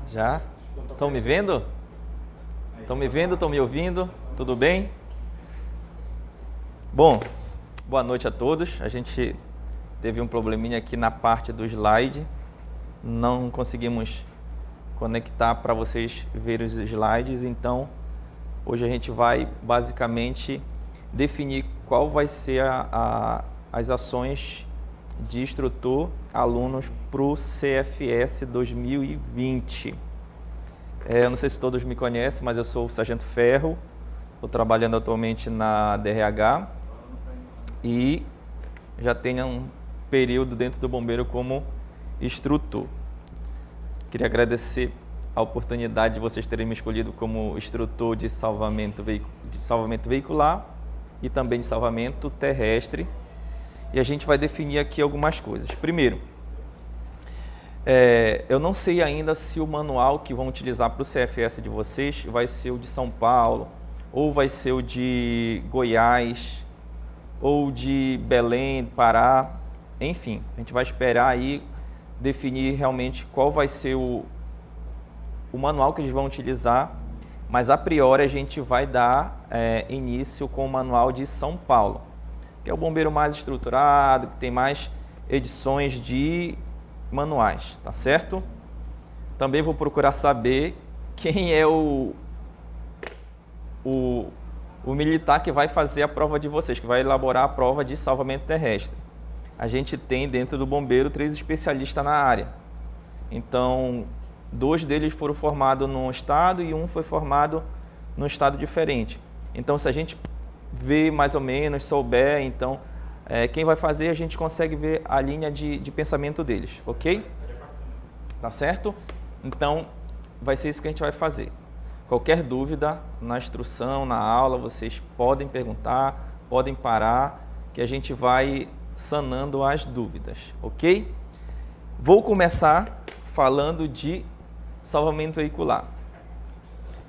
Já? Estão me vendo? Estão me vendo? Estão me ouvindo? Tudo bem? Bom, boa noite a todos. A gente teve um probleminha aqui na parte do slide. Não conseguimos conectar para vocês verem os slides. Então, hoje a gente vai basicamente definir qual vai ser as ações de instrutor alunos para o CFS 2020. Eu não sei se todos me conhecem, mas eu sou o Sargento Ferro, estou trabalhando atualmente na DRH e já tenho um período dentro do Bombeiro como instrutor. Queria agradecer a oportunidade de vocês terem me escolhido como instrutor de salvamento veicular e também de salvamento terrestre. E a gente vai definir aqui algumas coisas. Primeiro, eu não sei ainda se o manual que vão utilizar para o CFS de vocês vai ser o de São Paulo, ou vai ser o de Goiás, ou de Belém, Pará, enfim. A gente vai esperar aí definir realmente qual vai ser o manual que eles vão utilizar, mas a priori a gente vai dar início com o manual de São Paulo, que é o bombeiro mais estruturado, que tem mais edições de manuais, tá certo? Também vou procurar saber quem é o militar que vai fazer a prova de vocês, que vai elaborar a prova de salvamento terrestre. A gente tem dentro do bombeiro 3 especialistas na área. Então, 2 deles foram formados num estado e um foi formado num estado diferente. Então, se a gente ver mais ou menos, souber, então, quem vai fazer, a gente consegue ver a linha de pensamento deles, ok? Tá certo? Então, vai ser isso que a gente vai fazer. Qualquer dúvida na instrução, na aula, vocês podem perguntar, podem parar, que a gente vai sanando as dúvidas, ok? Vou começar falando de salvamento veicular.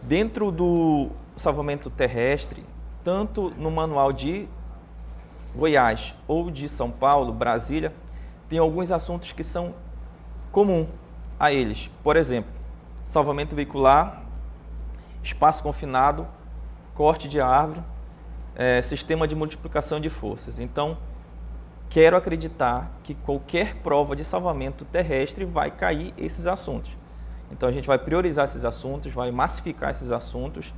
Dentro do salvamento terrestre, tanto no manual de Goiás ou de São Paulo, Brasília, tem alguns assuntos que são comuns a eles. Por exemplo, salvamento veicular, espaço confinado, corte de árvore, sistema de multiplicação de forças. Então, quero acreditar que qualquer prova de salvamento terrestre vai cair esses assuntos. Então, a gente vai priorizar esses assuntos, vai massificar esses assuntos.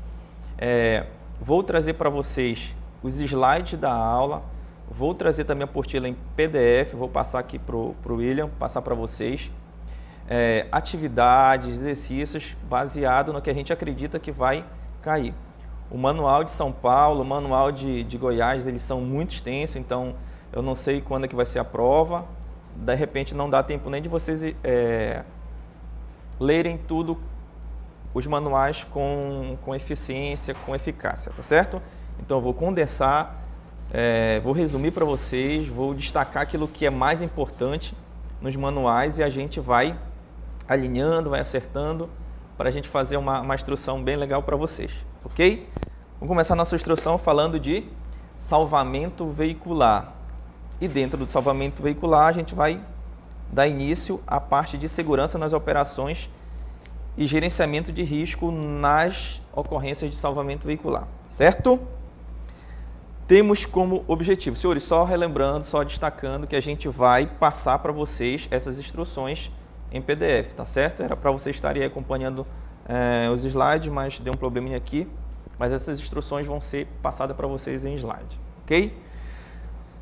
Vou trazer para vocês os slides da aula, vou trazer também a apostila em PDF, vou passar aqui para o William, passar para vocês. Atividades, exercícios, baseado no que a gente acredita que vai cair. O manual de São Paulo, o manual de Goiás, eles são muito extensos, então eu não sei quando é que vai ser a prova. De repente não dá tempo nem de vocês lerem tudo, os manuais com eficiência, com eficácia, tá certo? Então eu vou condensar, vou resumir para vocês, vou destacar aquilo que é mais importante nos manuais e a gente vai alinhando, vai acertando para a gente fazer uma instrução bem legal para vocês, ok? Vamos começar a nossa instrução falando de salvamento veicular. E dentro do salvamento veicular a gente vai dar início à parte de segurança nas operações e gerenciamento de risco nas ocorrências de salvamento veicular, certo? Temos como objetivo, senhores, só relembrando, só destacando que a gente vai passar para vocês essas instruções em PDF, tá certo? Era para vocês estarem acompanhando os slides, mas deu um probleminha aqui, mas essas instruções vão ser passadas para vocês em slide, ok?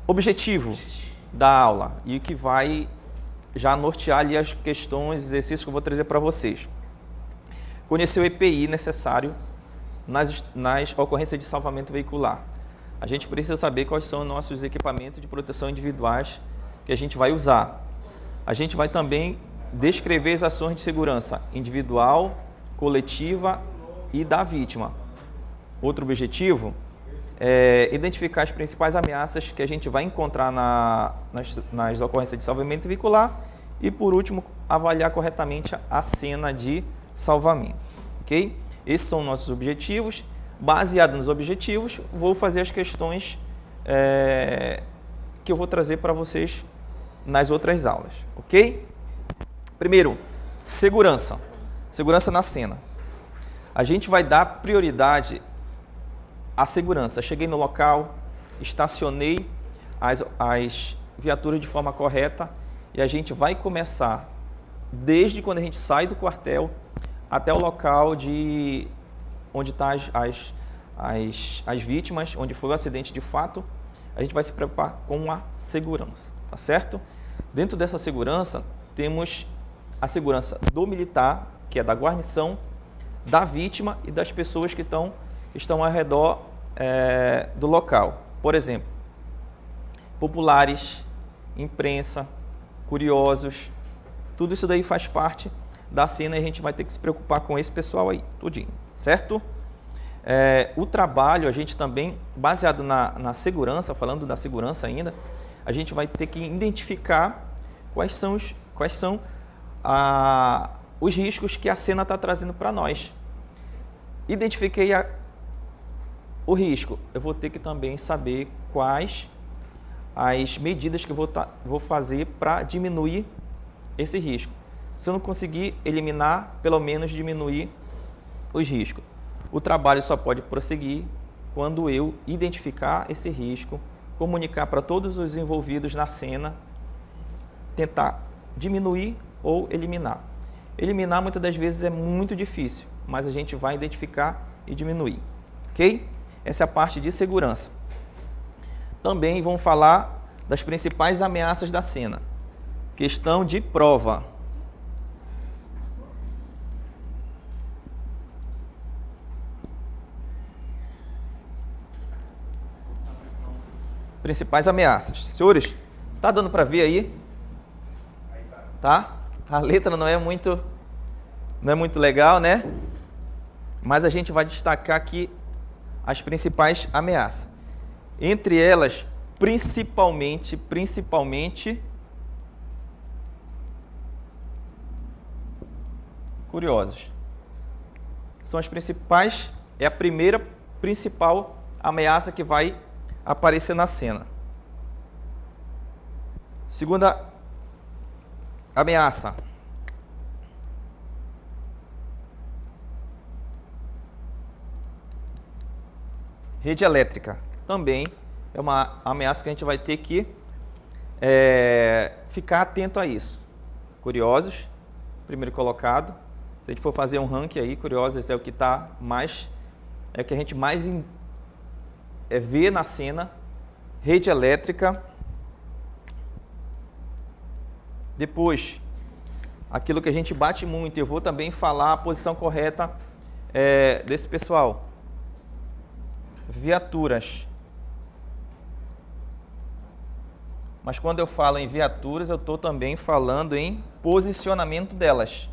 Objetivo da aula e o que vai já nortear ali as questões, exercícios que eu vou trazer para vocês. Conhecer o EPI necessário nas ocorrências de salvamento veicular. A gente precisa saber quais são os nossos equipamentos de proteção individuais que a gente vai usar. A gente vai também descrever as ações de segurança individual, coletiva e da vítima. Outro objetivo é identificar as principais ameaças que a gente vai encontrar nas ocorrências de salvamento veicular e, por último, avaliar corretamente a cena de salvamento, ok? Esses são nossos objetivos. Baseado nos objetivos, vou fazer as questões que eu vou trazer para vocês nas outras aulas, ok? Primeiro, segurança. Segurança na cena. A gente vai dar prioridade à segurança. Cheguei no local, estacionei as viaturas de forma correta e a gente vai começar desde quando a gente sai do quartel até o local onde estão as vítimas, onde foi o acidente de fato. A gente vai se preocupar com a segurança, tá certo? Dentro dessa segurança, temos a segurança do militar, que é da guarnição, da vítima e das pessoas que estão ao redor do local. Por exemplo, populares, imprensa, curiosos, tudo isso daí faz parte da cena e a gente vai ter que se preocupar com esse pessoal aí, tudinho, certo? O trabalho, a gente também, baseado na segurança, falando da segurança ainda, a gente vai ter que identificar quais são os riscos que a cena está trazendo para nós. Identifiquei o risco, eu vou ter que também saber quais as medidas que eu vou fazer para diminuir esse risco. Se eu não conseguir eliminar, pelo menos diminuir os riscos. O trabalho só pode prosseguir quando eu identificar esse risco, comunicar para todos os envolvidos na cena, tentar diminuir ou eliminar. Eliminar muitas das vezes é muito difícil, mas a gente vai identificar e diminuir, ok? Essa é a parte de segurança. Também vamos falar das principais ameaças da cena. Questão de prova. Principais ameaças. Senhores, tá dando para ver aí? Tá? A letra não é muito legal, né? Mas a gente vai destacar aqui as principais ameaças. Entre elas, principalmente curiosos. São as principais, é a primeira principal ameaça que vai aparecer na cena. Segunda ameaça. Rede elétrica. Também é uma ameaça que a gente vai ter que ficar atento a isso. Curiosos, primeiro colocado. Se a gente for fazer um ranking aí, curiosos é o que está mais, é o que a gente mais vê na cena. Rede elétrica. Depois, aquilo que a gente bate muito, eu vou também falar a posição correta desse pessoal. Viaturas. Mas quando eu falo em viaturas, eu estou também falando em posicionamento delas.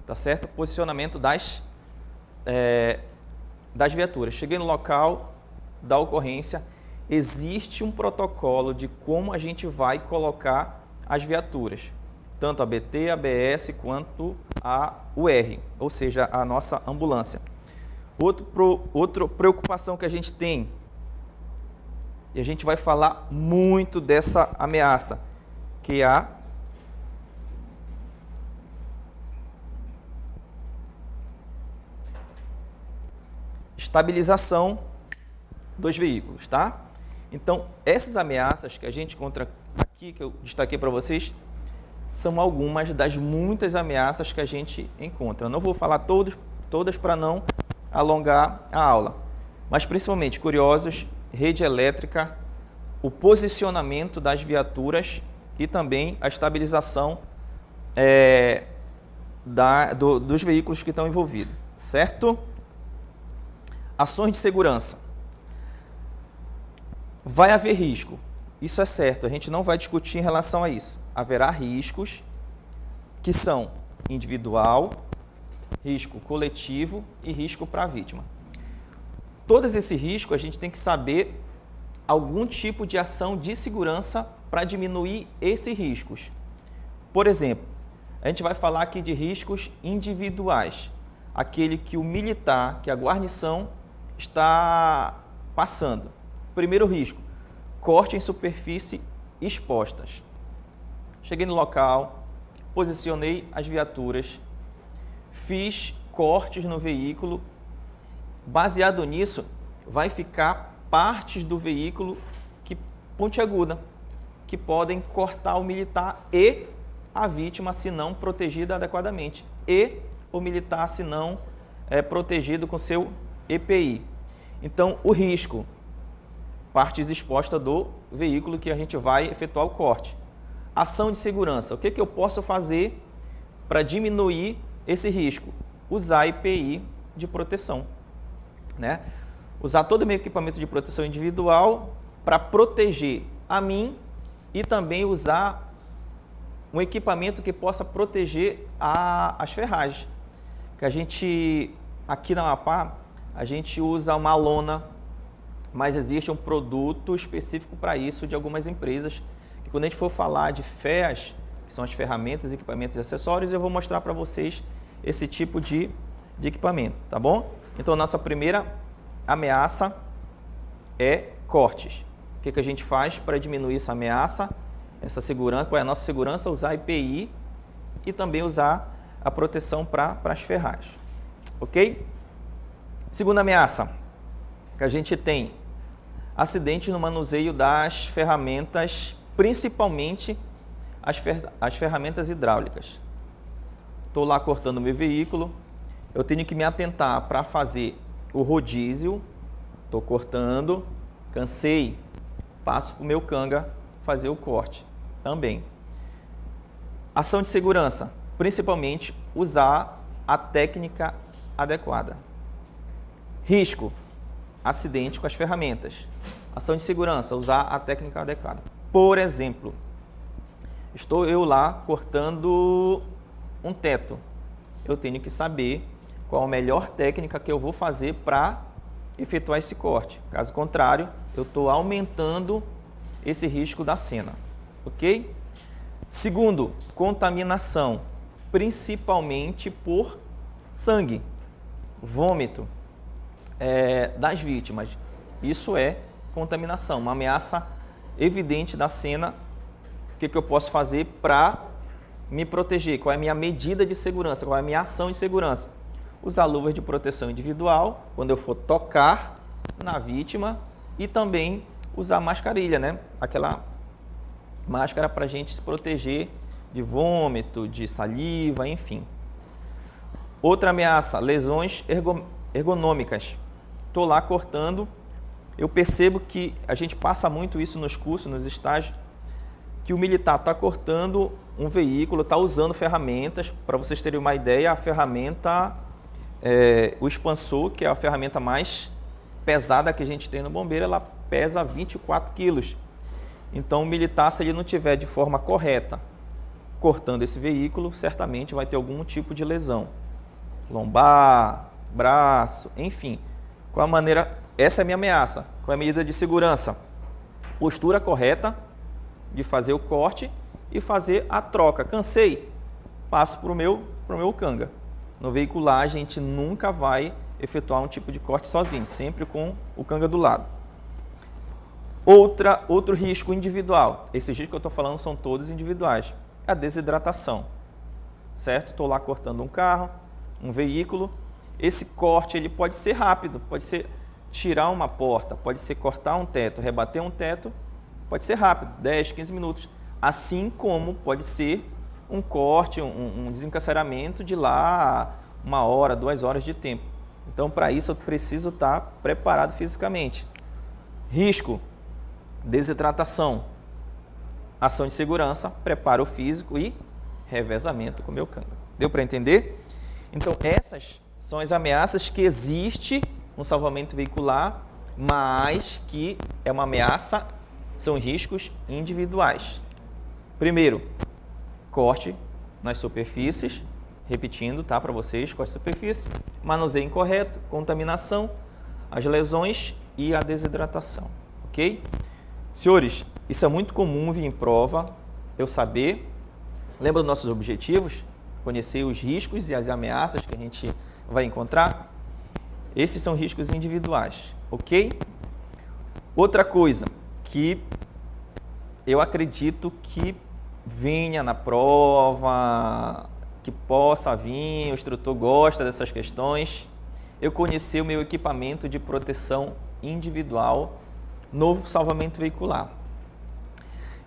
Tá certo? Posicionamento das viaturas. Cheguei no local da ocorrência, existe um protocolo de como a gente vai colocar as viaturas. Tanto a BT, a ABS, quanto a UR, ou seja, a nossa ambulância. Outra preocupação que a gente tem, e a gente vai falar muito dessa ameaça, que é a estabilização dos veículos, tá? Então, essas ameaças que a gente encontra aqui, que eu destaquei para vocês, são algumas das muitas ameaças que a gente encontra. Eu não vou falar todas para não alongar a aula, mas principalmente curiosos, rede elétrica, o posicionamento das viaturas e também a estabilização dos veículos que estão envolvidos, certo? Ações de segurança. Vai haver risco, isso é certo, a gente não vai discutir em relação a isso. Haverá riscos que são individual, risco coletivo e risco para a vítima. Todos esses riscos a gente tem que saber algum tipo de ação de segurança para diminuir esses riscos. Por exemplo, a gente vai falar aqui de riscos individuais, aquele que o militar, que a guarnição está passando. Primeiro risco, corte em superfície expostas. Cheguei no local, posicionei as viaturas, fiz cortes no veículo. Baseado nisso, vai ficar partes do veículo pontiaguda, que podem cortar o militar e a vítima se não protegida adequadamente, e o militar se não protegido com seu EPI. Então, o risco, partes expostas do veículo que a gente vai efetuar o corte. Ação de segurança, o que eu posso fazer para diminuir esse risco? Usar EPI de proteção, né? Usar todo o meu equipamento de proteção individual para proteger a mim e também usar um equipamento que possa proteger as ferragens. Que a gente, aqui na Amapá, a gente usa uma lona, mas existe um produto específico para isso de algumas empresas, que quando a gente for falar de FEAs, que são as ferramentas, equipamentos e acessórios, eu vou mostrar para vocês esse tipo de equipamento, tá bom? Então, nossa primeira ameaça é cortes. O que a gente faz para diminuir essa ameaça, essa segurança? Qual é a nossa segurança? Usar EPI e também usar a proteção para as ferragens, ok? Segunda ameaça que a gente tem, acidente no manuseio das ferramentas, principalmente as ferramentas hidráulicas. Estou lá cortando meu veículo, eu tenho que me atentar para fazer o rodízio, estou cortando, cansei, passo para o meu canga fazer o corte também. Ação de segurança, principalmente usar a técnica adequada. Risco, acidente com as ferramentas. Ação de segurança, usar a técnica adequada. Por exemplo, estou eu lá cortando um teto. Eu tenho que saber qual a melhor técnica que eu vou fazer para efetuar esse corte. Caso contrário, eu estou aumentando esse risco da cena, ok? Segundo, contaminação, principalmente por sangue, vômito das vítimas. Isso é contaminação, uma ameaça evidente da cena. O que eu posso fazer para me proteger? Qual é a minha medida de segurança? Qual é a minha ação de segurança? Usar luvas de proteção individual quando eu for tocar na vítima e também usar mascarilha, né? Aquela máscara para a gente se proteger de vômito, de saliva, enfim. Outra ameaça, lesões ergonômicas. Estou lá cortando, eu percebo que a gente passa muito isso nos cursos, nos estágios, que o militar está cortando um veículo, está usando ferramentas. Para vocês terem uma ideia, a ferramenta, o expansor, que é a ferramenta mais pesada que a gente tem no bombeiro, ela pesa 24 quilos. Então, o militar, se ele não tiver de forma correta cortando esse veículo, certamente vai ter algum tipo de lesão. Lombar, braço, enfim. Qual a maneira? Essa é a minha ameaça. Qual é a medida de segurança? Postura correta de fazer o corte e fazer a troca. Cansei, passo para o meu canga. No veicular, a gente nunca vai efetuar um tipo de corte sozinho, sempre com o canga do lado. Outro risco individual. Esses riscos que eu estou falando são todos individuais. A desidratação, certo? Estou lá cortando um carro, um veículo. Esse corte ele pode ser rápido, pode ser tirar uma porta, pode ser cortar um teto, rebater um teto, pode ser rápido, 10, 15 minutos. Assim como pode ser um corte, um desencarceramento de lá 1 hora, 2 horas de tempo. Então, para isso, eu preciso estar preparado fisicamente. Risco, desidratação, ação de segurança, preparo físico e revezamento com o meu canga. Deu para entender? Então, essas são as ameaças que existem no salvamento veicular, mas que é uma ameaça, são riscos individuais. Primeiro, corte nas superfícies, repetindo, tá, para vocês, corte de superfície, manuseio incorreto, contaminação, as lesões e a desidratação, ok? Senhores, isso é muito comum vir em prova, eu saber. Lembra dos nossos objetivos? Conhecer os riscos e as ameaças que a gente vai encontrar. Esses são riscos individuais, ok? Outra coisa que eu acredito que venha na prova, que possa vir, o instrutor gosta dessas questões. Eu conheci o meu equipamento de proteção individual no salvamento veicular.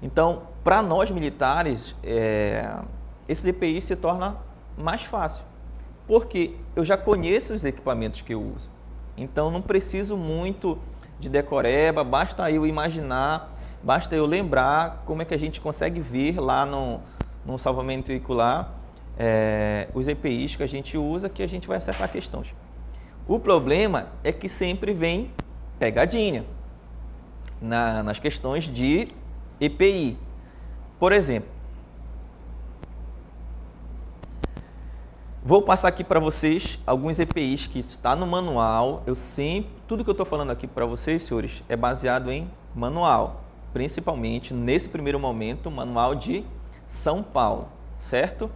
Então, para nós militares, esses EPIs se torna mais fácil, porque eu já conheço os equipamentos que eu uso. Então, não preciso muito de decoreba, basta eu imaginar, basta eu lembrar como é que a gente consegue ver lá no salvamento veicular os EPIs que a gente usa, que a gente vai acertar questões. O problema é que sempre vem pegadinha nas questões de EPI. Por exemplo, vou passar aqui para vocês alguns EPIs que está no manual. Tudo que eu estou falando aqui para vocês, senhores, é baseado em manual, principalmente nesse primeiro momento, manual de São Paulo, certo?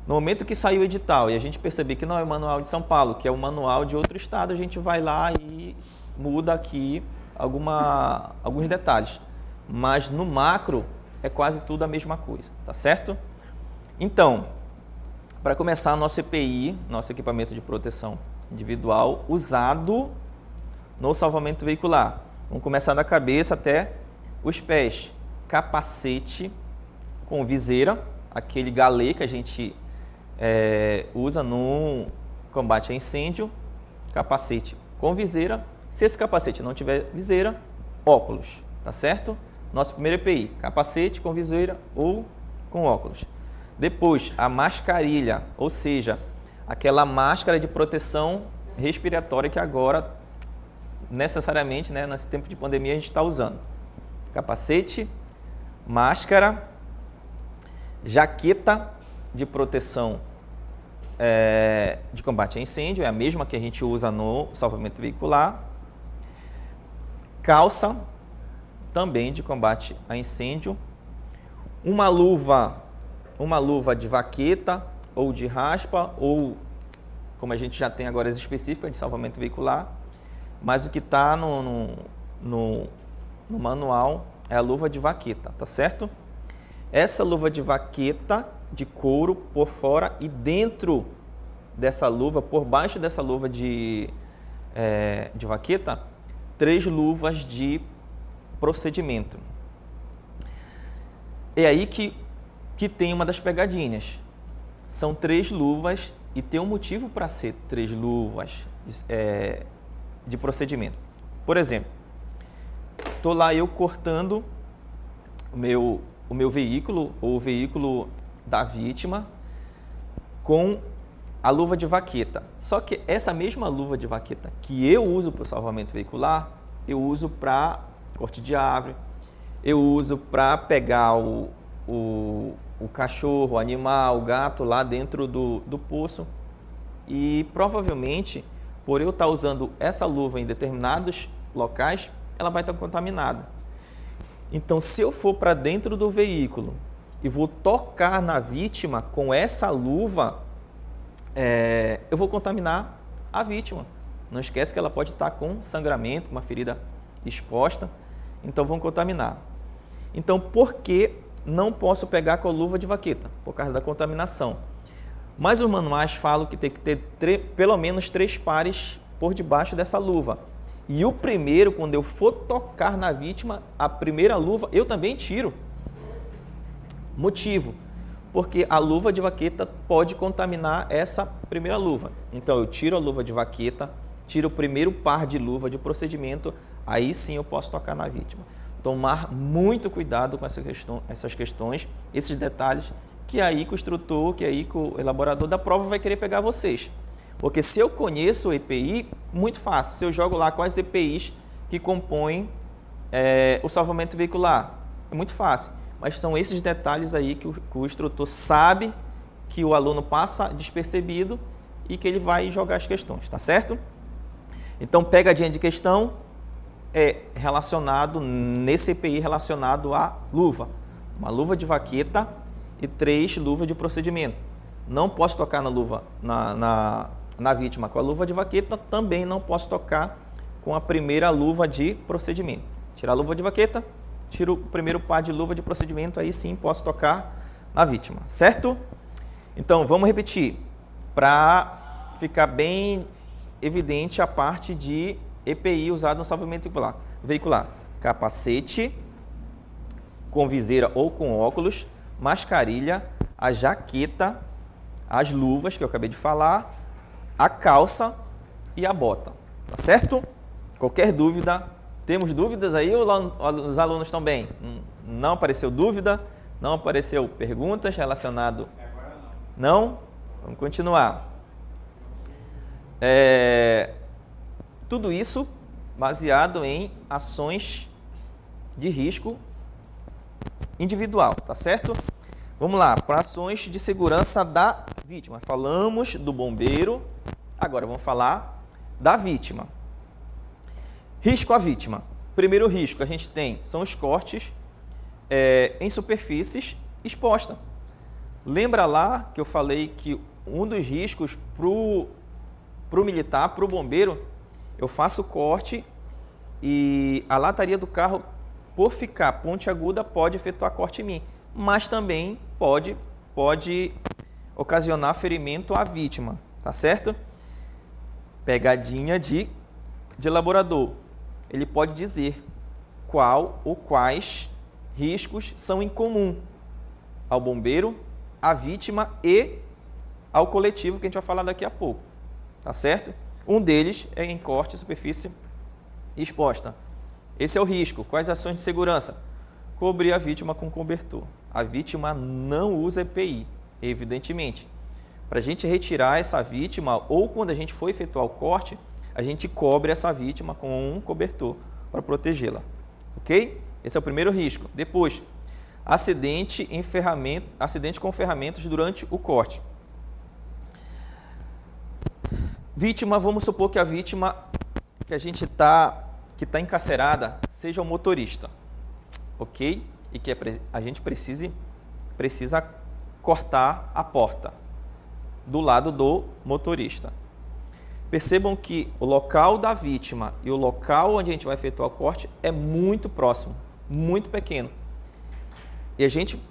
No momento que saiu o edital e a gente perceber que não é o manual de São Paulo, que é o manual de outro estado, a gente vai lá e muda aqui alguns detalhes. Mas no macro é quase tudo a mesma coisa, tá certo? Então, para começar, nosso EPI, nosso equipamento de proteção individual, usado no salvamento veicular. Vamos começar da cabeça até os pés. Capacete com viseira, aquele galê que a gente usa no combate a incêndio. Capacete com viseira. Se esse capacete não tiver viseira, óculos, tá certo? Nosso primeiro EPI, capacete com viseira ou com óculos. Depois, a mascarilha, ou seja, aquela máscara de proteção respiratória que agora, necessariamente, nesse tempo de pandemia, a gente está usando. Capacete, máscara, jaqueta de proteção de combate a incêndio, é a mesma que a gente usa no salvamento veicular. Calça, também de combate a incêndio. Uma luva de vaqueta ou de raspa, ou como a gente já tem agora as específicas de salvamento veicular, mas o que está no manual é a luva de vaqueta, tá certo? Essa luva de vaqueta de couro por fora e dentro dessa luva, por baixo dessa luva de vaqueta, 3 luvas de procedimento. É aí que tem uma das pegadinhas. São 3 luvas e tem um motivo para ser 3 luvas de procedimento. Por exemplo, estou lá eu cortando o meu veículo ou o veículo da vítima com a luva de vaqueta. Só que essa mesma luva de vaqueta que eu uso para o salvamento veicular, eu uso para corte de árvore, eu uso para pegar o cachorro, o animal, o gato lá dentro do poço. E provavelmente, por eu estar usando essa luva em determinados locais, ela vai estar contaminada. Então, se eu for para dentro do veículo e vou tocar na vítima com essa luva, eu vou contaminar a vítima. Não esquece que ela pode estar com sangramento, uma ferida exposta, então vão contaminar. Então, por que não posso pegar com a luva de vaqueta? Por causa da contaminação. Mas os manuais falam que tem que ter pelo menos 3 pares por debaixo dessa luva. E o primeiro, quando eu for tocar na vítima, a primeira luva, eu também tiro. Motivo, porque a luva de vaqueta pode contaminar essa primeira luva. Então, eu tiro a luva de vaqueta, tiro o primeiro par de luva de procedimento, aí sim eu posso tocar na vítima. Tomar muito cuidado com essas questões, esses detalhes, que aí que o instrutor, que aí que o elaborador da prova vai querer pegar vocês. Porque se eu conheço o EPI, muito fácil. Se eu jogo lá quais EPIs que compõem o salvamento veicular, é muito fácil. Mas são esses detalhes aí que o instrutor sabe que o aluno passa despercebido e que ele vai jogar as questões, tá certo? Então, pegadinha de questão relacionado, nesse EPI relacionado à luva. Uma luva de vaqueta e 3 luvas de procedimento. Não posso tocar na luva, na vítima com a luva de vaqueta, também não posso tocar com a primeira luva de procedimento. Tirar a luva de vaqueta, tiro o primeiro par de luva de procedimento, aí sim posso tocar na vítima, certo? Então, vamos repetir, para ficar bem evidente a parte de EPI usado no salvamento veicular. Capacete, com viseira ou com óculos, mascarilha, a jaqueta, as luvas que eu acabei de falar, a calça e a bota, tá certo? Qualquer dúvida, temos dúvidas aí ou os alunos estão bem? Não apareceu dúvida? Não apareceu perguntas relacionadas? Não? Vamos continuar. Tudo isso baseado em ações de risco individual, tá certo? Vamos lá, para ações de segurança da vítima. Falamos do bombeiro, agora vamos falar da vítima. Risco à vítima. Primeiro risco a gente tem são os cortes em superfícies expostas. Lembra lá que eu falei que um dos riscos para o militar, para o bombeiro, eu faço corte e a lataria do carro, por ficar pontiaguda, pode efetuar corte em mim, mas também pode ocasionar ferimento à vítima, tá certo? Pegadinha de laborador. Ele pode dizer qual ou quais riscos são em comum ao bombeiro, à vítima e ao coletivo, que a gente vai falar daqui a pouco, tá certo? Um deles é em corte de superfície exposta. Esse é o risco. Quais ações de segurança? Cobrir a vítima com cobertor. A vítima não usa EPI, evidentemente. Para a gente retirar essa vítima, ou quando a gente for efetuar o corte, a gente cobre essa vítima com um cobertor para protegê-la. Ok? Esse é o primeiro risco. Depois, acidente com ferramentas durante o corte. Vítima, vamos supor que a vítima que que está encarcerada seja o motorista, ok? E que a gente precisa cortar a porta do lado do motorista. Percebam que o local da vítima e o local onde a gente vai efetuar o corte é muito próximo, muito pequeno. E a gente,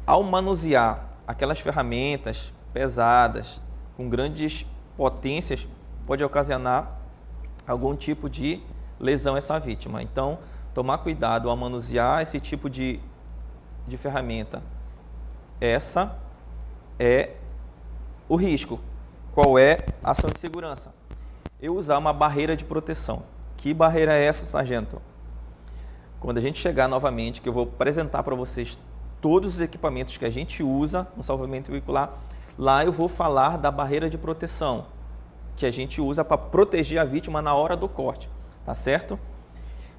ao manusear aquelas ferramentas pesadas, com grandes potências, pode ocasionar algum tipo de lesão a essa vítima. Então, tomar cuidado ao manusear esse tipo de ferramenta. Essa é o risco. Qual é a ação de segurança? Eu usar uma barreira de proteção. Que barreira é essa, sargento? Quando a gente chegar novamente, que eu vou apresentar para vocês todos os equipamentos que a gente usa no salvamento veicular, lá eu vou falar da barreira de proteção, que a gente usa para proteger a vítima na hora do corte, tá certo?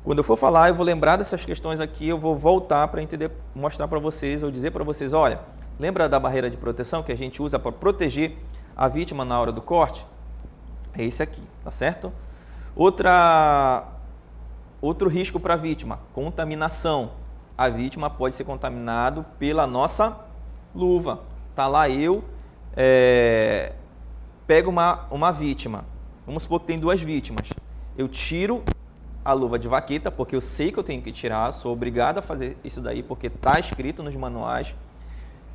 Quando eu for falar, eu vou lembrar dessas questões aqui, eu vou voltar para entender, mostrar para vocês, ou dizer para vocês, olha, lembra da barreira de proteção que a gente usa para proteger a vítima na hora do corte? É esse aqui, tá certo? Outro risco para a vítima, contaminação. A vítima pode ser contaminado pela nossa luva. Tá lá pego uma vítima. Vamos supor que tem duas vítimas. Eu tiro a luva de vaqueta, porque eu sei que eu tenho que tirar, sou obrigado a fazer isso daí, porque está escrito nos manuais.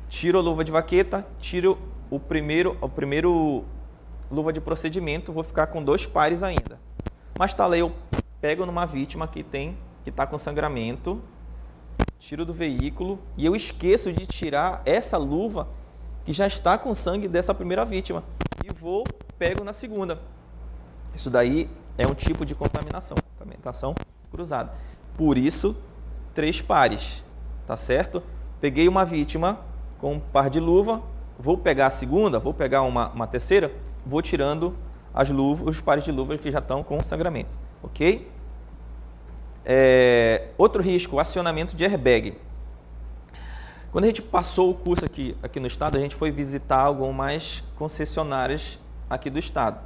Tiro a luva de vaqueta, tiro o primeiro luva de procedimento, vou ficar com 2 pares ainda. Mas tá lá, eu pego numa vítima que está com sangramento, tiro do veículo e eu esqueço de tirar essa luva que já está com sangue dessa primeira vítima e pego na segunda. Isso daí é um tipo de contaminação cruzada. Por isso, 3 pares, tá certo? Peguei uma vítima com um par de luva, vou pegar a segunda, vou pegar uma terceira, vou tirando os pares de luvas que já estão com sangramento, ok? Outro risco, acionamento de airbag. Quando a gente passou o curso aqui no estado, a gente foi visitar algumas concessionárias aqui do estado.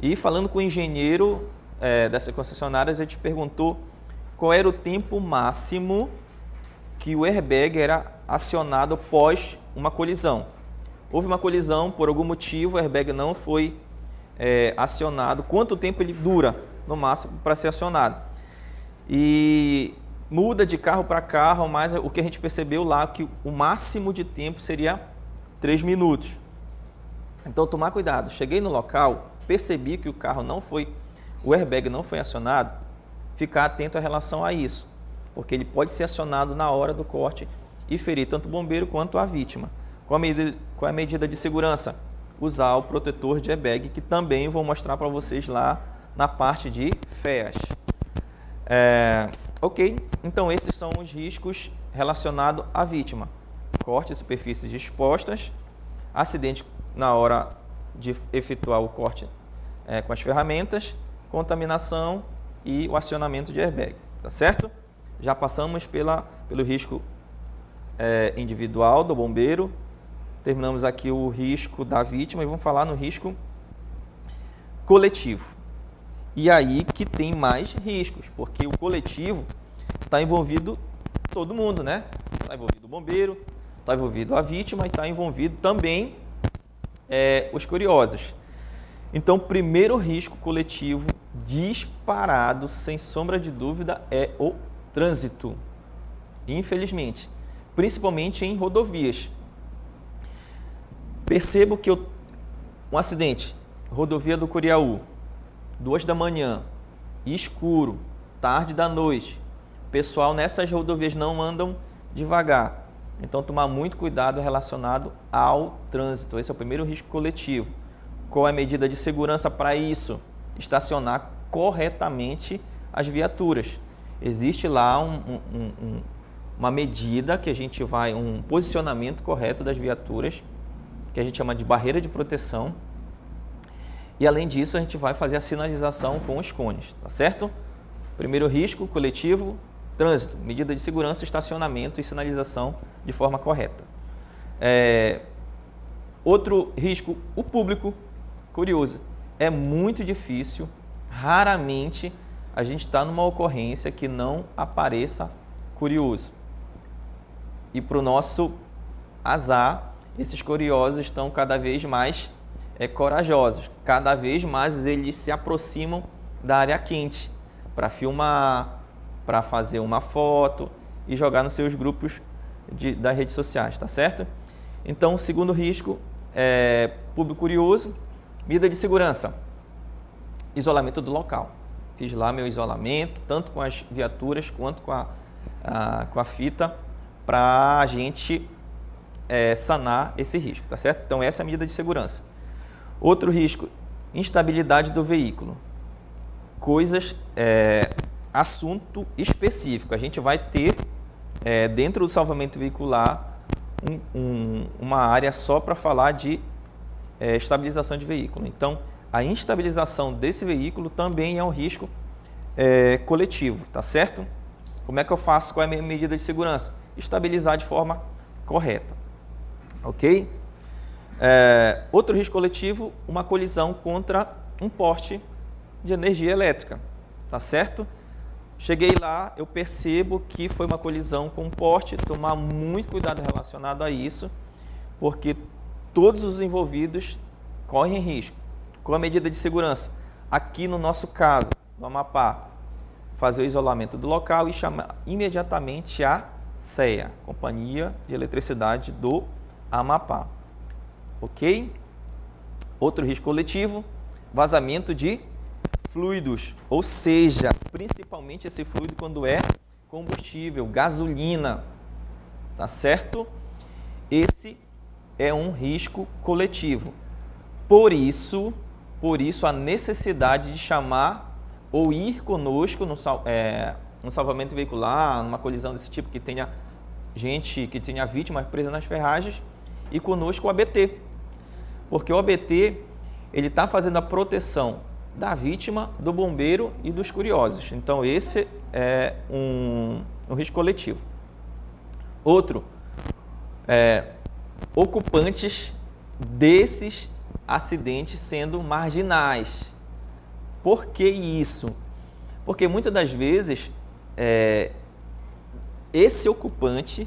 E falando com o engenheiro dessas concessionárias, a gente perguntou qual era o tempo máximo que o airbag era acionado após uma colisão. Houve uma colisão, por algum motivo, o airbag não foi acionado. Quanto tempo ele dura, no máximo, para ser acionado? e muda de carro para carro, mas o que a gente percebeu lá é que o máximo de tempo seria 3 minutos. Então, tomar cuidado. Cheguei no local, percebi que o carro o airbag não foi acionado, ficar atento em relação a isso, porque ele pode ser acionado na hora do corte e ferir tanto o bombeiro quanto a vítima. Qual a medida de segurança? Usar o protetor de airbag, que também vou mostrar para vocês lá na parte de FEAS. Ok, então esses são os riscos relacionados à vítima. Corte de superfícies expostas, acidente na hora de efetuar o corte com as ferramentas, contaminação e o acionamento de airbag, tá certo? Já passamos pelo risco individual do bombeiro, terminamos aqui o risco da vítima e vamos falar no risco coletivo. E aí que tem mais riscos, porque o coletivo está envolvido todo mundo, né? Está envolvido o bombeiro, está envolvido a vítima e está envolvido também os curiosos. Então, o primeiro risco coletivo disparado, sem sombra de dúvida, é o trânsito. Infelizmente, principalmente em rodovias. Percebo que um acidente, rodovia do Curiaú, 2 da manhã, escuro, tarde da noite. O pessoal nessas rodovias não andam devagar. Então, tomar muito cuidado relacionado ao trânsito. Esse é o primeiro risco coletivo. Qual é a medida de segurança para isso? Estacionar corretamente as viaturas. Existe lá uma medida que a gente um posicionamento correto das viaturas, que a gente chama de barreira de proteção. E além disso, a gente vai fazer a sinalização com os cones, tá certo? Primeiro risco coletivo, trânsito, medida de segurança, estacionamento e sinalização de forma correta. Outro risco, o público curioso. É muito difícil, raramente, a gente está numa ocorrência que não apareça curioso. E para o nosso azar, esses curiosos estão cada vez mais corajosos. Cada vez mais eles se aproximam da área quente para filmar, para fazer uma foto e jogar nos seus grupos das redes sociais, tá certo? Então, o segundo risco é público curioso, medida de segurança, isolamento do local. Fiz lá meu isolamento, tanto com as viaturas quanto com a fita, para a gente sanar esse risco, tá certo? Então, essa é a medida de segurança. Outro risco, instabilidade do veículo. Assunto específico. A gente vai ter, dentro do salvamento veicular, uma área só para falar de estabilização de veículo. Então, a instabilização desse veículo também é um risco coletivo, tá certo? Como é que eu faço? Qual é a minha medida de segurança? Estabilizar de forma correta, ok? Outro risco coletivo, uma colisão contra um poste de energia elétrica, tá certo? Cheguei lá, eu percebo que foi uma colisão com um poste, tomar muito cuidado relacionado a isso, porque todos os envolvidos correm risco. Qual a medida de segurança? Aqui no nosso caso, no Amapá, fazer o isolamento do local e chamar imediatamente a CEA, Companhia de Eletricidade do Amapá. Ok? Outro risco coletivo, vazamento de fluidos, ou seja, principalmente esse fluido quando é combustível, gasolina, tá certo? Esse é um risco coletivo. Por isso a necessidade de chamar ou ir conosco no salvamento veicular, numa colisão desse tipo que tenha gente, que tenha vítima presa nas ferragens, e conosco o ABT. Porque o ABT, ele está fazendo a proteção da vítima, do bombeiro e dos curiosos. Então, esse é um risco coletivo. Outro, ocupantes desses acidentes sendo marginais. Por que isso? Porque muitas das vezes esse ocupante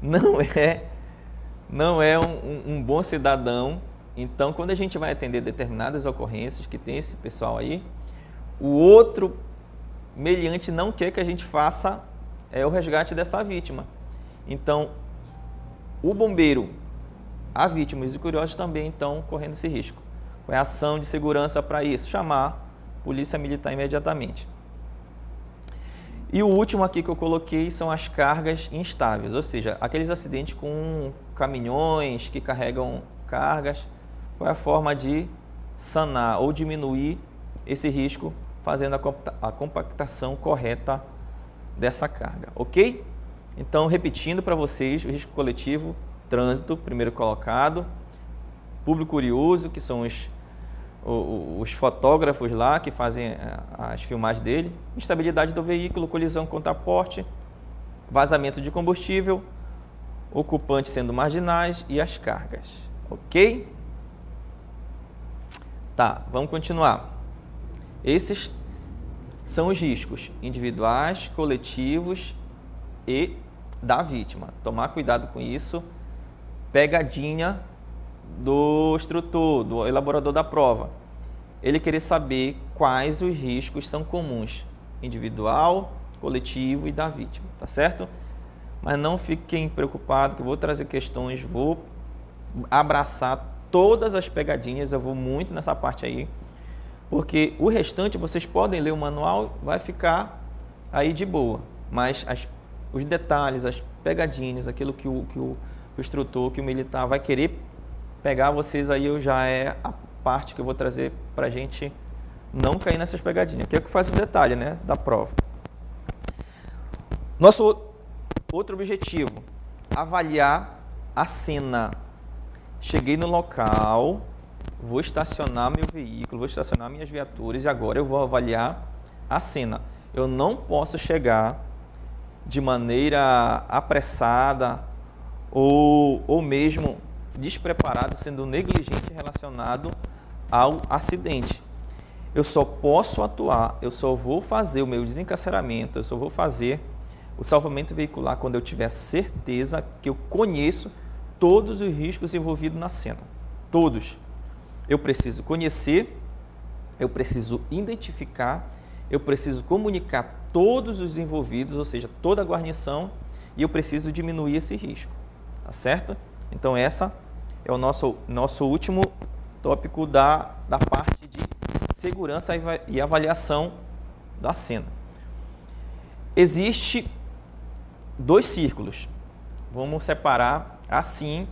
não é um bom cidadão. Então, quando a gente vai atender determinadas ocorrências que tem esse pessoal aí, o outro meliante não quer que a gente faça o resgate dessa vítima. Então, o bombeiro, a vítima e os curiosos também estão correndo esse risco. Qual é a ação de segurança para isso? Chamar a polícia militar imediatamente. E o último aqui que eu coloquei são as cargas instáveis, ou seja, aqueles acidentes com caminhões que carregam cargas. Qual é a forma de sanar ou diminuir esse risco fazendo a compactação correta dessa carga, ok? Então, repetindo para vocês, o risco coletivo, trânsito, primeiro colocado, público curioso, que são os fotógrafos lá que fazem as filmagens dele, instabilidade do veículo, colisão com transporte, vazamento de combustível, ocupantes sendo marginais e as cargas, ok? Tá, vamos continuar. Esses são os riscos individuais, coletivos e da vítima. Tomar cuidado com isso. Pegadinha do instrutor, do elaborador da prova. Ele querer saber quais os riscos são comuns, individual, coletivo e da vítima, tá certo? Mas não fiquem preocupados que eu vou trazer questões, vou abraçar todas as pegadinhas, eu vou muito nessa parte aí, porque o restante vocês podem ler o manual, vai ficar aí de boa, mas os detalhes, as pegadinhas, aquilo que o instrutor, que o militar vai querer pegar vocês aí, já é a parte que eu vou trazer para a gente não cair nessas pegadinhas, que é o que faz o detalhe, né, da prova. Nosso outro objetivo, avaliar a cena. Cheguei no local, vou estacionar meu veículo, vou estacionar minhas viaturas e agora eu vou avaliar a cena. Eu não posso chegar de maneira apressada ou mesmo despreparado, sendo negligente relacionado ao acidente. Eu só posso atuar, eu só vou fazer o meu desencarceramento, eu só vou fazer o salvamento veicular quando eu tiver certeza que eu conheço todos os riscos envolvidos na cena. Todos. Eu preciso conhecer, eu preciso identificar, eu preciso comunicar todos os envolvidos, ou seja, toda a guarnição, e eu preciso diminuir esse risco. Tá certo? Então, essa é o nosso último tópico da parte de segurança e avaliação da cena. Existe 2 círculos. Vamos separar assim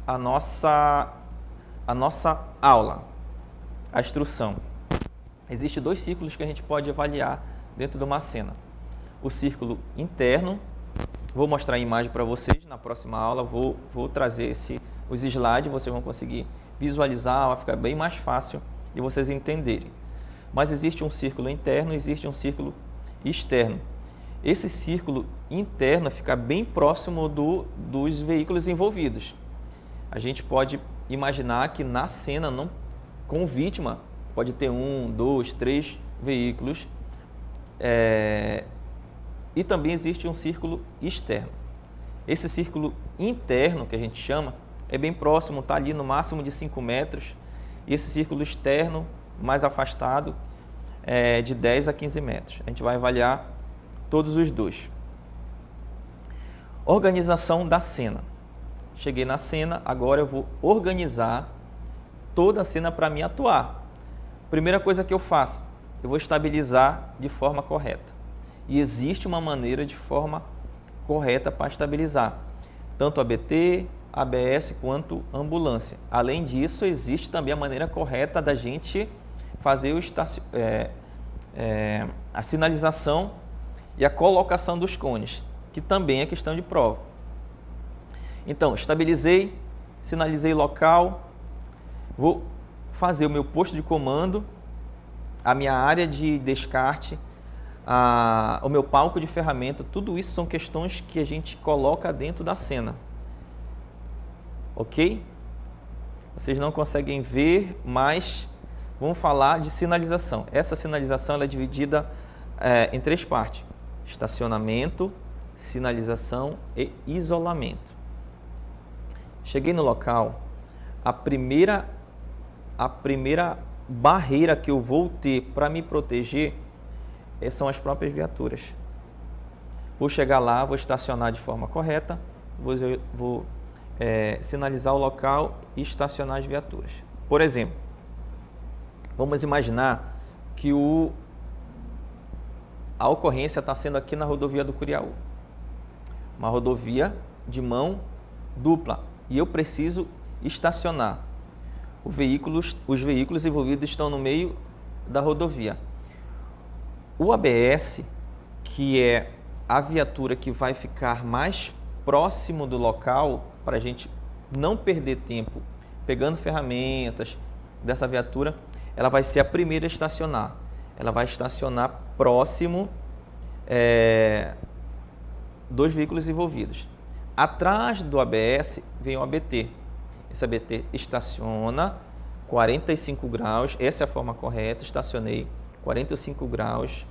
a nossa aula, a instrução. Existem 2 círculos que a gente pode avaliar dentro de uma cena. O círculo interno, vou mostrar a imagem para vocês na próxima aula, vou trazer os slides, vocês vão conseguir visualizar, vai ficar bem mais fácil de vocês entenderem. Mas existe um círculo interno e existe um círculo externo. Esse círculo interno fica bem próximo dos veículos envolvidos. A gente pode imaginar que na cena, com vítima, pode ter 1, 2, 3 veículos. E também existe um círculo externo. Esse círculo interno, que a gente chama, é bem próximo, está ali no máximo de 5 metros. E esse círculo externo, mais afastado, é de 10 a 15 metros. A gente vai avaliar todos os 2. Organização da cena. Cheguei na cena, agora eu vou organizar toda a cena para mim atuar. Primeira coisa que eu faço, eu vou estabilizar de forma correta. E existe uma maneira de forma correta para estabilizar, tanto ABT, ABS quanto ambulância. Além disso, existe também a maneira correta da gente fazer a sinalização e a colocação dos cones, que também é questão de prova. Então, estabilizei, sinalizei local, vou fazer o meu posto de comando, a minha área de descarte, o meu palco de ferramenta, tudo isso são questões que a gente coloca dentro da cena. Ok? Vocês não conseguem ver, mas vamos falar de sinalização. Essa sinalização ela é dividida em 3 partes: estacionamento, sinalização e isolamento. Cheguei no local, a primeira barreira que eu vou ter para me proteger são as próprias viaturas. Vou chegar lá, vou estacionar de forma correta, vou sinalizar o local e estacionar as viaturas. Por exemplo, vamos imaginar que a ocorrência está sendo aqui na rodovia do Curiaú. Uma rodovia de mão dupla. E eu preciso estacionar. Os veículos envolvidos estão no meio da rodovia. O ABS, que é a viatura que vai ficar mais próximo do local, para a gente não perder tempo pegando ferramentas dessa viatura, ela vai ser a primeira a estacionar. Ela vai estacionar próximo dos veículos envolvidos. Atrás do ABS vem o ABT. Esse ABT estaciona 45 graus, essa é a forma correta, estacionei 45 graus,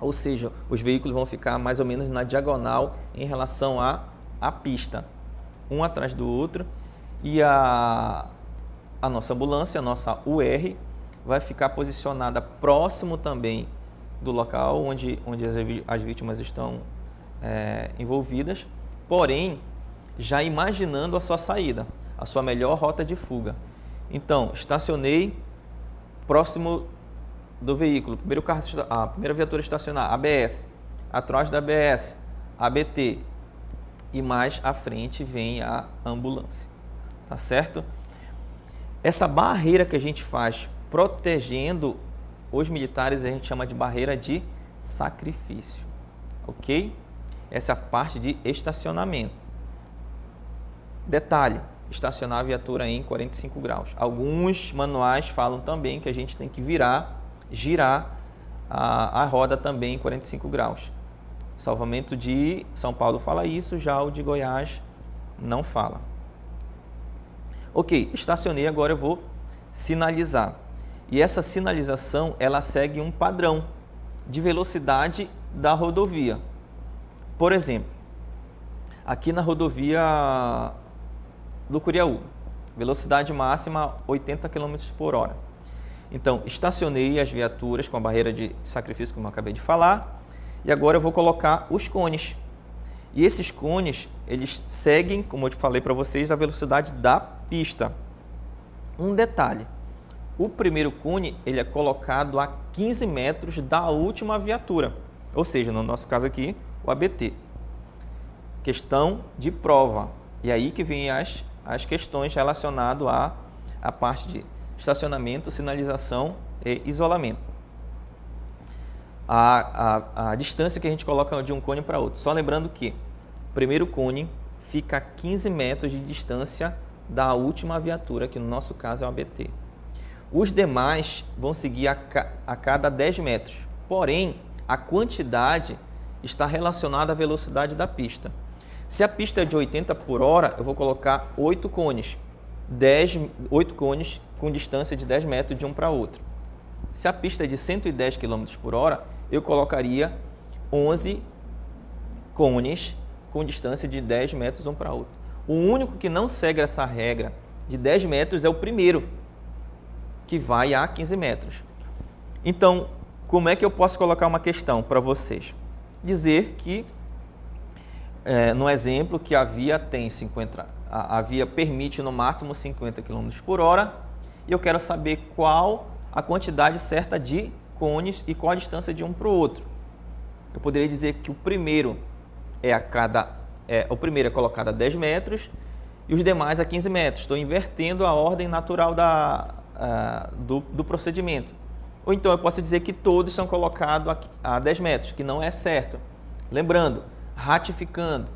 ou seja, os veículos vão ficar mais ou menos na diagonal em relação à pista, um atrás do outro, e a nossa ambulância, a nossa UR, vai ficar posicionada próximo também do local onde as vítimas estão envolvidas, porém, já imaginando a sua saída, a sua melhor rota de fuga. Então, estacionei próximo do veículo, a primeira viatura estacionar, ABS, atrás da ABS, ABT, e mais à frente vem a ambulância, tá certo? Essa barreira que a gente faz protegendo os militares, a gente chama de barreira de sacrifício, ok? Essa é a parte de estacionamento. Detalhe, estacionar a viatura em 45 graus. Alguns manuais falam também que a gente tem que girar a roda também em 45 graus. O salvamento de São Paulo fala isso, já o de Goiás não fala. Ok, estacionei, agora eu vou sinalizar. E essa sinalização, ela segue um padrão de velocidade da rodovia. Por exemplo, aqui na rodovia do Curiaú, velocidade máxima 80 km por hora. Então, estacionei as viaturas com a barreira de sacrifício, como eu acabei de falar, e agora eu vou colocar os cones. E esses cones, eles seguem, como eu falei para vocês, a velocidade da pista. Um detalhe, o primeiro cone, ele é colocado a 15 metros da última viatura, ou seja, no nosso caso aqui, o ABT. Questão de prova. E aí que vem as questões relacionadas à parte de estacionamento, sinalização e isolamento. A distância que a gente coloca de um cone para outro. Só lembrando que o primeiro cone fica a 15 metros de distância da última viatura, que no nosso caso é o ABT. Os demais vão seguir a cada 10 metros. Porém, a quantidade está relacionada à velocidade da pista. Se a pista é de 80 por hora, eu vou colocar 8 cones. 8 cones com distância de 10 metros de um para outro. Se a pista é de 110 km por hora, eu colocaria 11 cones com distância de 10 metros um para outro. O único que não segue essa regra de 10 metros é o primeiro, que vai a 15 metros. Então, como é que eu posso colocar uma questão para vocês? Dizer que, no exemplo, que a via permite no máximo 50 km por hora, e eu quero saber qual a quantidade certa de cones e qual a distância de um para o outro. Eu poderia dizer que o primeiro é colocado a 10 metros e os demais a 15 metros. Estou invertendo a ordem natural do procedimento. Ou então eu posso dizer que todos são colocados a 10 metros, que não é certo. Lembrando, ratificando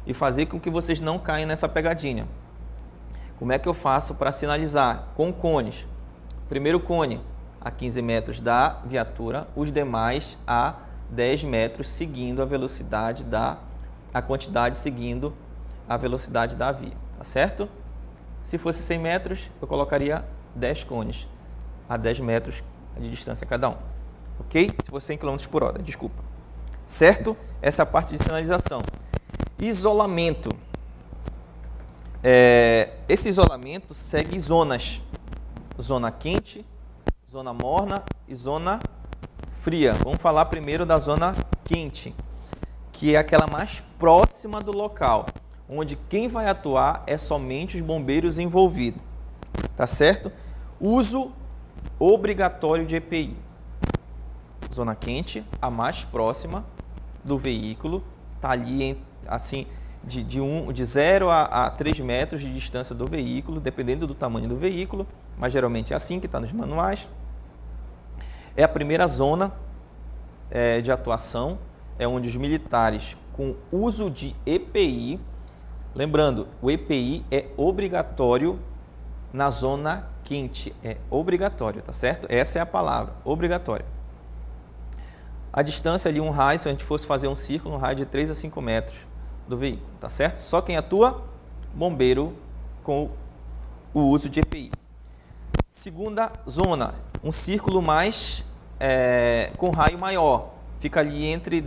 e fazer com que vocês não caiam nessa pegadinha. Como é que eu faço para sinalizar? Com cones. Primeiro cone a 15 metros da viatura, os demais a 10 metros, seguindo a velocidade a quantidade seguindo a velocidade da via, tá certo? Se fosse 100 metros, eu colocaria 10 cones a 10 metros de distância cada um, ok? Se fosse 100 km por hora, desculpa. Certo? Essa é a parte de sinalização. Isolamento. Esse isolamento segue zonas. Zona quente, zona morna e zona fria. Vamos falar primeiro da zona quente, que é aquela mais próxima do local, onde quem vai atuar é somente os bombeiros envolvidos, tá certo? Uso obrigatório de EPI. Zona quente, a mais próxima do veículo, tá ali assim de 0 a 3 metros de distância do veículo, dependendo do tamanho do veículo, mas geralmente é assim que está nos manuais. É a primeira zona de atuação, é onde os militares com uso de EPI, lembrando, o EPI é obrigatório na zona quente, é obrigatório, tá certo? Essa é a palavra, obrigatório. A distância ali, um raio, se a gente fosse fazer um círculo, um raio de 3 a 5 metros do veículo, tá certo? Só quem atua, bombeiro com o uso de EPI. Segunda zona, um círculo mais com raio maior, fica ali entre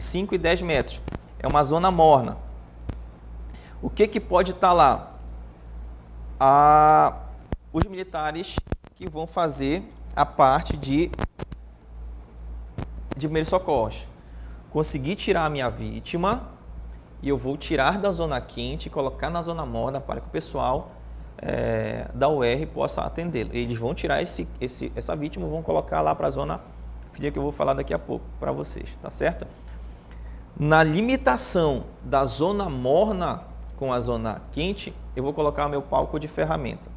5 e 10 metros. É uma zona morna. O que pode estar lá? Os militares que vão fazer a parte de primeiros socorros. Consegui tirar a minha vítima e eu vou tirar da zona quente e colocar na zona morna para que o pessoal da UR possa atendê-lo. Eles vão tirar essa vítima e vão colocar lá para a zona fria, que eu vou falar daqui a pouco para vocês, tá certo? Na limitação da zona morna com a zona quente, eu vou colocar o meu palco de ferramenta.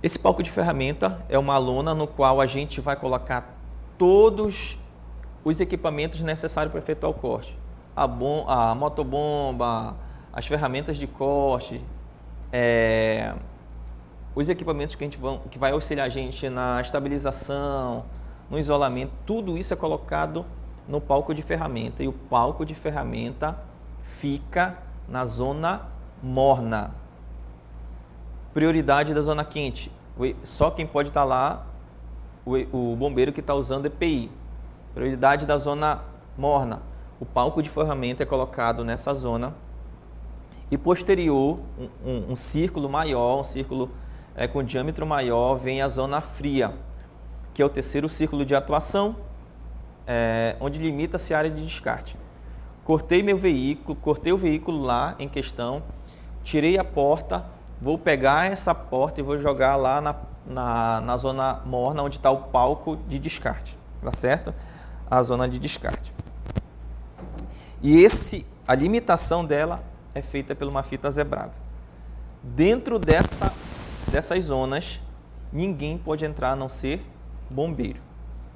Esse palco de ferramenta é uma lona no qual a gente vai colocar todos os equipamentos necessários para efetuar o corte. A motobomba, as ferramentas de corte, os equipamentos que vai auxiliar a gente na estabilização, no isolamento, tudo isso é colocado no palco de ferramenta. E o palco de ferramenta fica na zona morna. Prioridade da zona quente. Só quem pode estar lá, o bombeiro que está usando EPI. Prioridade da zona morna. O palco de ferramenta é colocado nessa zona. E posterior, um círculo maior, um círculo com diâmetro maior, vem a zona fria, que é o terceiro círculo de atuação, onde limita-se a área de descarte. Cortei o veículo lá em questão, tirei a porta, vou pegar essa porta e vou jogar lá na zona morna, onde está o palco de descarte, tá certo? A zona de descarte. E a limitação dela é feita por uma fita zebrada. Dentro dessas zonas, ninguém pode entrar a não ser bombeiro,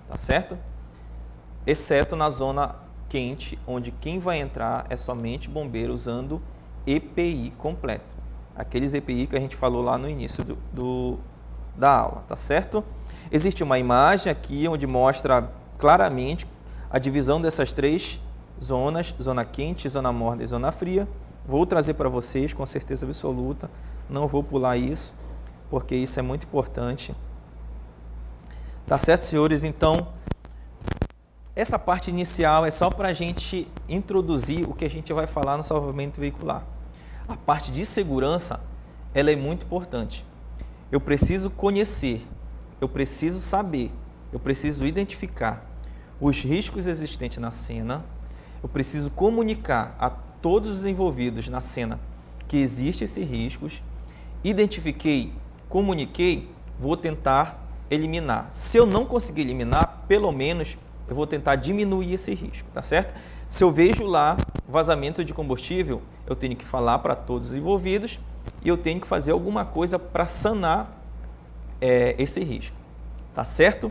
tá certo? Exceto na zona quente, onde quem vai entrar é somente bombeiro usando EPI completo. Aqueles EPI que a gente falou lá no início da aula, tá certo? Existe uma imagem aqui onde mostra claramente a divisão dessas três zonas, zona quente, zona morna e zona fria. Vou trazer para vocês com certeza absoluta, não vou pular isso, porque isso é muito importante. Tá certo, senhores? Então, essa parte inicial é só para a gente introduzir o que a gente vai falar no salvamento veicular. A parte de segurança, ela é muito importante. Eu preciso conhecer, eu preciso saber, eu preciso identificar os riscos existentes na cena, eu preciso comunicar a todos os envolvidos na cena que existem esses riscos, identifiquei, comuniquei, vou tentar eliminar. Se eu não conseguir eliminar, pelo menos eu vou tentar diminuir esse risco, tá certo? Se eu vejo lá vazamento de combustível, eu tenho que falar para todos os envolvidos e eu tenho que fazer alguma coisa para sanar esse risco, tá certo?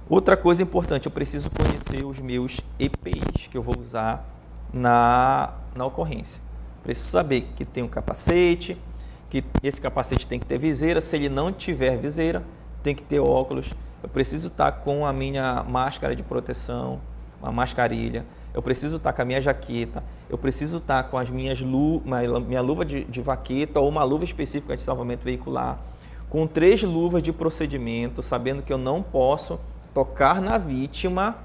Outra coisa importante, eu preciso conhecer os meus EPIs que eu vou usar na ocorrência. Preciso saber que tem um capacete, que esse capacete tem que ter viseira. Se ele não tiver viseira, tem que ter óculos. Eu preciso estar com a minha máscara de proteção, uma mascarilha. Eu preciso estar com a minha jaqueta. Eu preciso estar com as minha luva de vaqueta ou uma luva específica de salvamento veicular. Com 3 luvas de procedimento, sabendo que eu não posso tocar na vítima,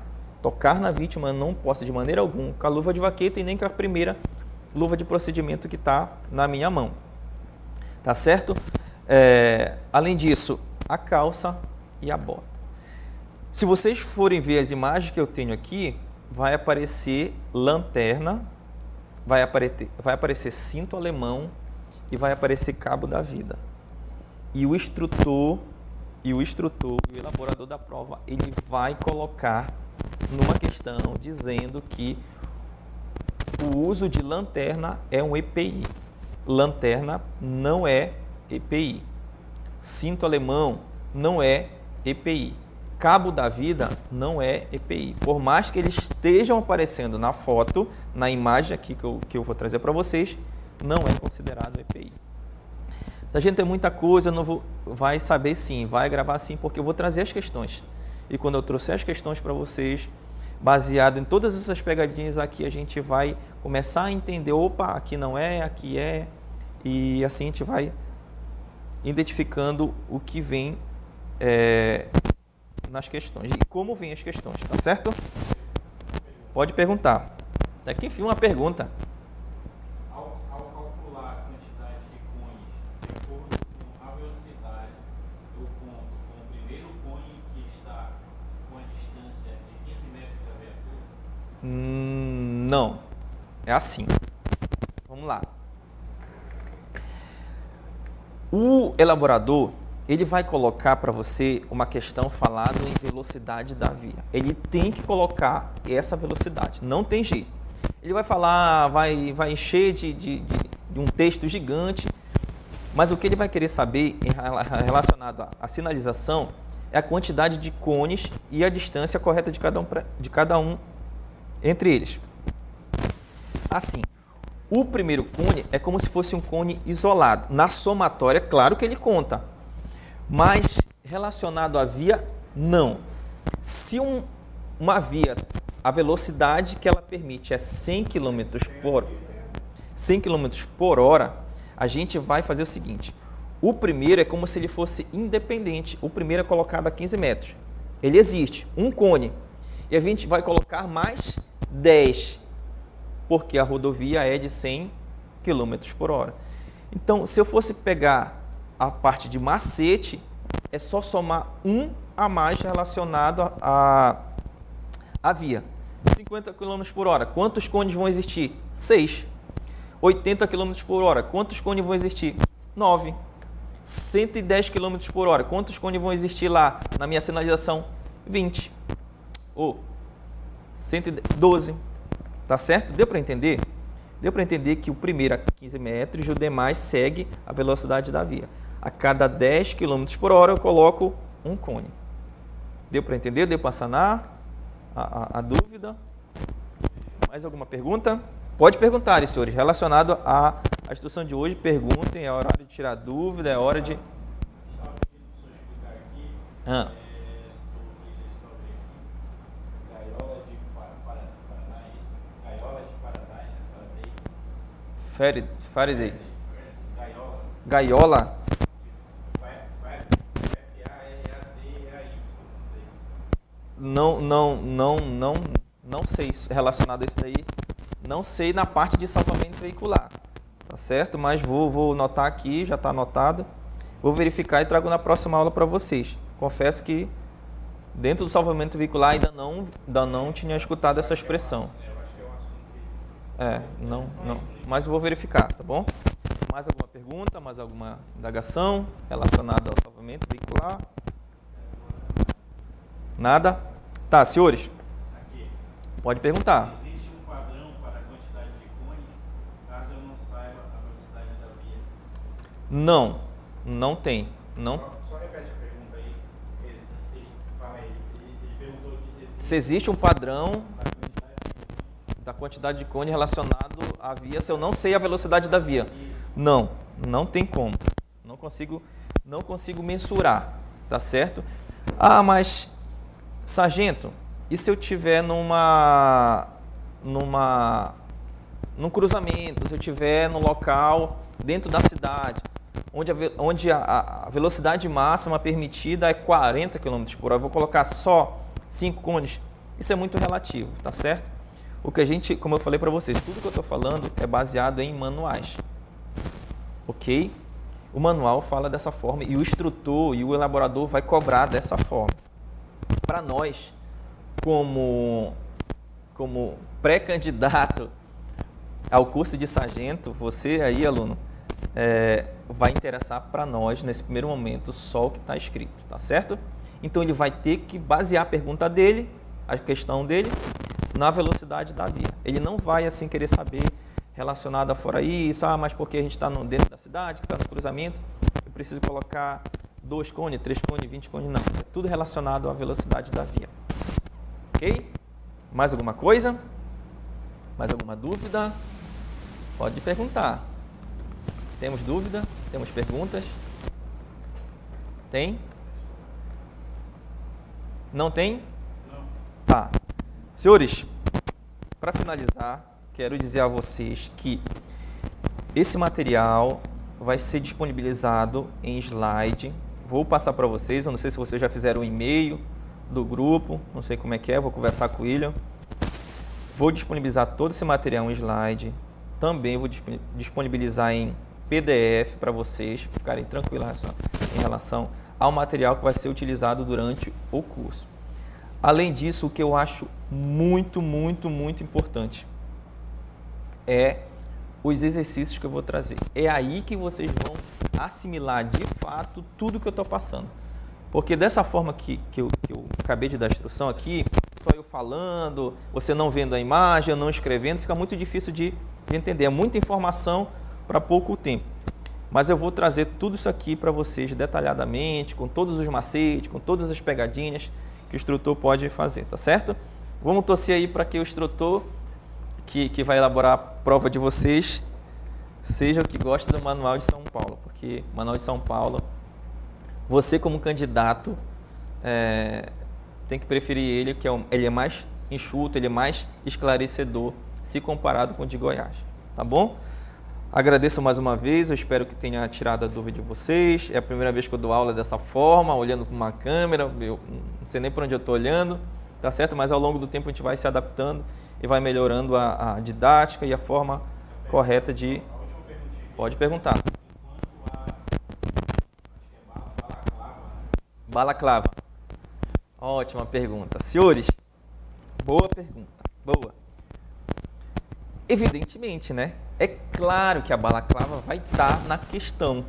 não posso de maneira alguma com a luva de vaqueta e nem com a primeira luva de procedimento que está na minha mão. Tá certo? Além disso, a calça e a bota. Se vocês forem ver as imagens que eu tenho aqui, vai aparecer lanterna, vai aparecer cinto alemão e vai aparecer cabo da vida. E o instrutor e o elaborador da prova, ele vai colocar numa questão dizendo que o uso de lanterna é um EPI. Lanterna não é EPI. Cinto alemão não é EPI. Cabo da vida não é EPI. Por mais que eles estejam aparecendo na foto, na imagem aqui que eu vou trazer para vocês, não é considerado EPI. Se a gente tem muita coisa, vai saber sim, vai gravar sim, porque eu vou trazer as questões. E quando eu trouxer as questões para vocês, baseado em todas essas pegadinhas aqui, a gente vai começar a entender, opa, aqui não é, aqui é, e assim a gente vai identificando o que vem nas questões, e como vêm as questões, tá certo? Pode perguntar. Até que enfim, uma pergunta. Ao calcular a quantidade de cones de acordo com a velocidade, eu conto com o primeiro cone que está com a distância de 15 metros da abertura? Não. É assim. Vamos lá. O elaborador, ele vai colocar para você uma questão falando em velocidade da via. Ele tem que colocar essa velocidade, não tem jeito. Ele vai falar, vai encher de um texto gigante, mas o que ele vai querer saber relacionado à sinalização é a quantidade de cones e a distância correta de cada um entre eles. Assim, o primeiro cone é como se fosse um cone isolado. Na somatória, claro que ele conta. Mas relacionado à via, não. Se uma via, a velocidade que ela permite é 100 km por hora, a gente vai fazer o seguinte. O primeiro é como se ele fosse independente. O primeiro é colocado a 15 metros. Ele existe, um cone. E a gente vai colocar mais 10, porque a rodovia é de 100 km por hora. Então, se eu fosse pegar a parte de macete, é só somar um a mais relacionado à via. 50 km por hora, quantos cones vão existir? 6. 80 km por hora, quantos cones vão existir? 9. 110 km por hora, quantos cones vão existir lá na minha sinalização? 20. Ou 112. Tá certo? Deu para entender? Deu para entender que o primeiro a 15 metros e o demais segue a velocidade da via. A cada 10 km por hora eu coloco um cone. Deu para entender? Deu para sanar a dúvida? Mais alguma pergunta? Pode perguntar, senhores. Relacionado à instrução de hoje, perguntem. É hora de tirar dúvida, é hora de... Estava pedindo para o senhor explicar aqui sobre gaiola de Faraday, gaiola de Faraday, Faraday. Gaiola. Gaiola? Não sei relacionado a isso daí. Não sei na parte de salvamento veicular, tá certo? Mas vou anotar aqui, já está anotado. Vou verificar e trago na próxima aula para vocês. Confesso que dentro do salvamento veicular ainda não tinha escutado essa expressão. Não. Mas eu vou verificar, tá bom? Mais alguma pergunta, mais alguma indagação relacionada ao salvamento veicular? Nada? Tá, senhores, Aqui. pode perguntar. Existe um padrão para a quantidade de cones, caso eu não saiba a velocidade da via? Não tem. Não. Só repete a pergunta aí. Fala aí. Ele perguntou aqui Se existe um padrão da quantidade de cone relacionado à via, se eu não sei a velocidade da via. Não tem como. Não consigo mensurar, tá certo? Ah, mas sargento, e se eu tiver num cruzamento, se eu tiver num local dentro da cidade, onde a velocidade máxima permitida é 40 km por hora, eu vou colocar só 5 cones? Isso é muito relativo, tá certo? O que a gente, como eu falei para vocês, tudo que eu estou falando é baseado em manuais, ok? O manual fala dessa forma e o instrutor e o elaborador vai cobrar dessa forma. Para para nós, como pré-candidato ao curso de sargento, você aí, aluno, vai interessar para nós, nesse primeiro momento, só o que está escrito, tá certo? Então, ele vai ter que basear a pergunta dele, a questão dele, na velocidade da via. Ele não vai, assim, querer saber relacionado a fora isso, mas porque a gente está dentro da cidade, que está no cruzamento, eu preciso colocar 2 cones, 3 cones, 20 cones, não. É tudo relacionado à velocidade da via. Ok? Mais alguma coisa? Mais alguma dúvida? Pode perguntar. Temos dúvida? Temos perguntas? Tem? Não tem? Não. Tá. Senhores, para finalizar, quero dizer a vocês que esse material vai ser disponibilizado em slide. Vou passar para vocês, eu não sei se vocês já fizeram um e-mail do grupo, não sei como é que é, vou conversar com o William. Vou disponibilizar todo esse material em slide, também vou disponibilizar em PDF para vocês ficarem tranquilos em relação ao material que vai ser utilizado durante o curso. Além disso, o que eu acho muito, muito, muito importante é os exercícios que eu vou trazer. É aí que vocês vão assimilar de fato tudo que eu estou passando. Porque dessa forma que eu acabei de dar a instrução aqui, só eu falando, você não vendo a imagem, eu não escrevendo, fica muito difícil de entender. É muita informação para pouco tempo. Mas eu vou trazer tudo isso aqui para vocês detalhadamente, com todos os macetes, com todas as pegadinhas que o instrutor pode fazer, tá certo? Vamos torcer aí para que o instrutor que vai elaborar a prova de vocês seja o que gosta do Manual de São Paulo, porque o Manual de São Paulo, você como candidato tem que preferir ele, que ele é mais enxuto, ele é mais esclarecedor se comparado com o de Goiás, tá bom? Agradeço mais uma vez, eu espero que tenha tirado a dúvida de vocês. É a primeira vez que eu dou aula dessa forma, olhando para uma câmera, eu não sei nem para onde eu estou olhando, tá certo? Mas ao longo do tempo a gente vai se adaptando e vai melhorando a didática e a forma correta de... Pode perguntar. Balaclava. Ótima pergunta. Senhores, boa pergunta, boa. Evidentemente, né? É claro que a balaclava vai estar na questão.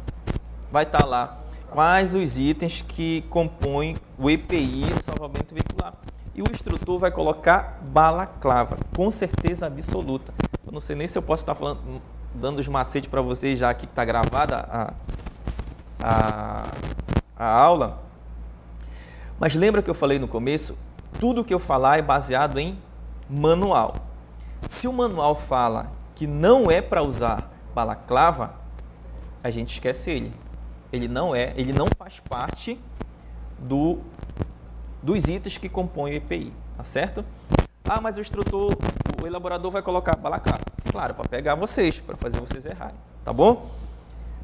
Vai estar lá quais os itens que compõem o EPI do salvamento veicular. E o instrutor vai colocar balaclava, com certeza absoluta. Eu não sei nem se eu posso estar falando, dando os macetes para vocês já aqui que está gravada a aula. Mas lembra que eu falei no começo? Tudo que eu falar é baseado em manual. Se o manual fala que não é para usar balaclava, a gente esquece ele. Ele não faz parte dos itens que compõem o EPI, tá certo? Ah, mas o elaborador vai colocar balaclava. Claro, para pegar vocês, para fazer vocês errarem, tá bom?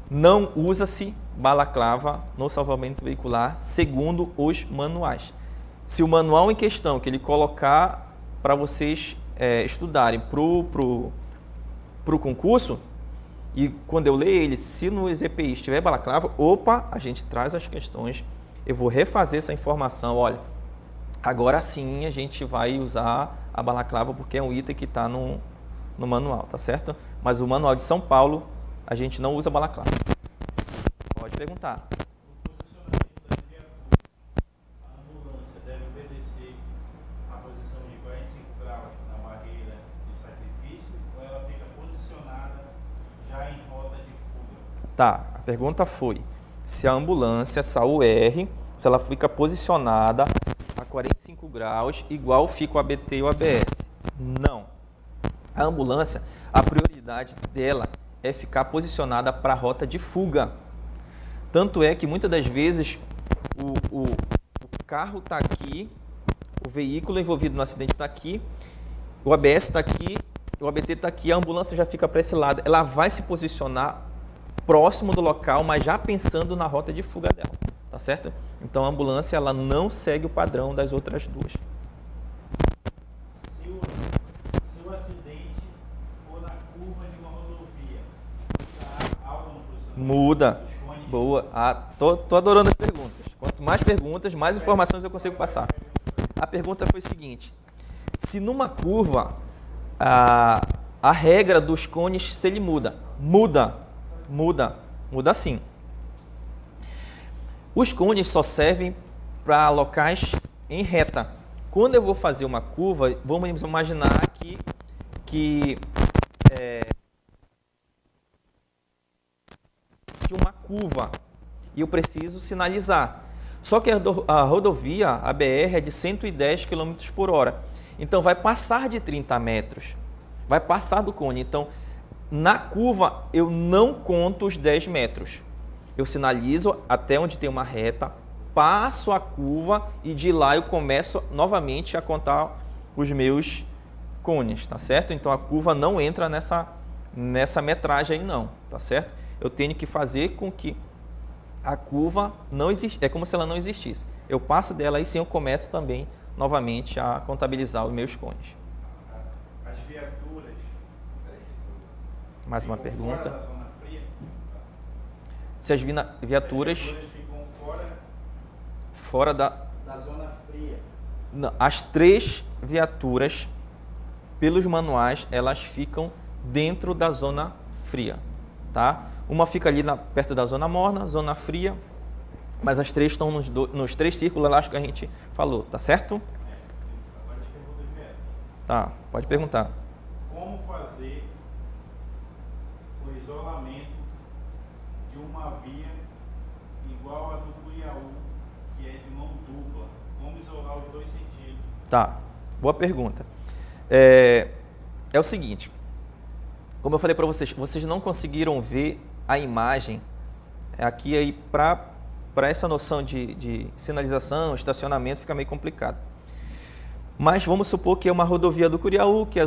Não usa-se balaclava no salvamento veicular segundo os manuais. Se o manual em questão que ele colocar para vocês estudarem pro concurso, e quando eu ler ele, se no EPI tiver balaclava, a gente traz as questões, eu vou refazer essa informação, olha, agora sim a gente vai usar a balaclava porque é um item que está no manual, tá certo? Mas o Manual de São Paulo, a gente não usa balaclava. Pode perguntar. No posicionamento da viatura, a ambulância deve obedecer a posição de 45 graus na barreira de sacrifício ou ela fica posicionada já em rota de fuga? Tá, a pergunta foi se a ambulância, essa UR, se ela fica posicionada a 45 graus, igual fica o ABT e o ABS. Não. A ambulância, a prioridade dela é ficar posicionada para a rota de fuga. Tanto é que muitas das vezes o carro está aqui, o veículo envolvido no acidente está aqui, o ABS está aqui, o ABT está aqui, a ambulância já fica para esse lado. Ela vai se posicionar próximo do local, mas já pensando na rota de fuga dela, tá certo? Então a ambulância ela não segue o padrão das outras duas. Se o acidente for na curva de uma rodovia, há algo no posicionamento? Muda. Boa. Tô adorando as perguntas. Quanto mais perguntas, mais informações eu consigo passar. A pergunta foi o seguinte: se numa curva a regra dos cones, se ele muda? Muda sim. Os cones só servem para locais em reta. Quando eu vou fazer uma curva, vamos imaginar que de uma curva e eu preciso sinalizar. Só que a rodovia, a BR, é de 110 km por hora. Então, vai passar de 30 metros. Vai passar do cone. Então, na curva, eu não conto os 10 metros. Eu sinalizo até onde tem uma reta, passo a curva e de lá eu começo novamente a contar os meus cones, tá certo? Então, a curva não entra nessa metragem aí não, tá certo? Eu tenho que fazer com que a curva não existe, é como se ela não existisse. Eu passo dela e sim eu começo também novamente a contabilizar os meus cones. As viaturas. Mais uma pergunta. Fora da zona fria? Se as viaturas ficam fora da zona fria. Não, as 3 viaturas, pelos manuais, elas ficam dentro da zona fria, tá? Uma fica ali perto da zona morna, zona fria, mas as 3 estão nos 3 círculos lá que a gente falou, tá certo? Agora te pergunto direto. Tá, pode perguntar. Como fazer o isolamento de uma via igual a do Curiaú, que é de mão dupla? Como isolar os 2 sentidos? Tá, boa pergunta. É o seguinte, como eu falei para vocês não conseguiram ver a imagem aqui aí para essa noção de sinalização, estacionamento, fica meio complicado. Mas vamos supor que é uma rodovia do Curiaú, que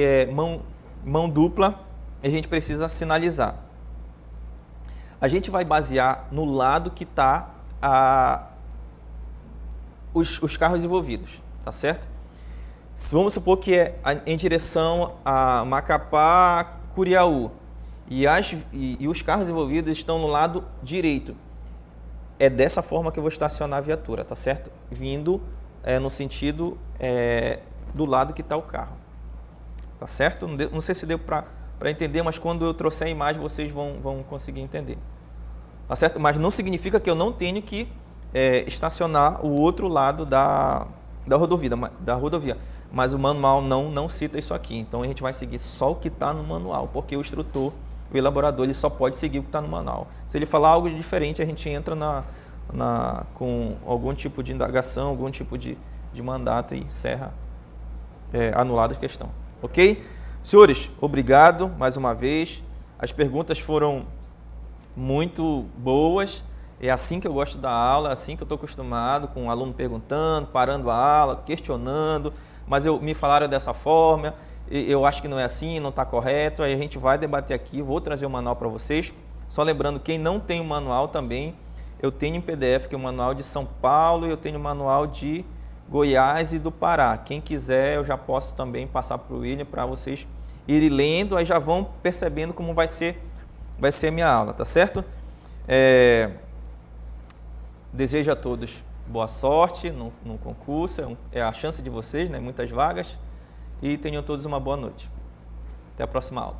é mão dupla, e a gente precisa sinalizar. A gente vai basear no lado que está os carros envolvidos, tá certo? Vamos supor que é em direção a Macapá, Curiaú, e os carros envolvidos estão no lado direito. É dessa forma que eu vou estacionar a viatura, tá certo? Vindo no sentido do lado que está o carro, tá certo? Não sei se deu para entender, mas quando eu trouxer a imagem vocês vão conseguir entender, tá certo? Mas não significa que eu não tenho que estacionar o outro lado da rodovia, mas o manual não cita isso aqui. Então a gente vai seguir só o que está no manual, porque o instrutor, o elaborador, ele só pode seguir o que está no manual. Se ele falar algo diferente, a gente entra com algum tipo de indagação, algum tipo de mandato e encerra anulada a questão. Ok? Senhores, obrigado mais uma vez. As perguntas foram muito boas. É assim que eu gosto da aula, é assim que eu estou acostumado, com o aluno perguntando, parando a aula, questionando, mas me falaram dessa forma, eu acho que não é assim, não está correto, aí a gente vai debater aqui, vou trazer o manual para vocês. Só lembrando, quem não tem o manual também, eu tenho em PDF, que é o manual de São Paulo, e eu tenho o manual de Goiás e do Pará. Quem quiser, eu já posso também passar para o William, para vocês irem lendo, aí já vão percebendo como vai ser a minha aula, tá certo? Desejo a todos boa sorte no concurso, é a chance de vocês, né? Muitas vagas, e tenham todos uma boa noite. Até a próxima aula.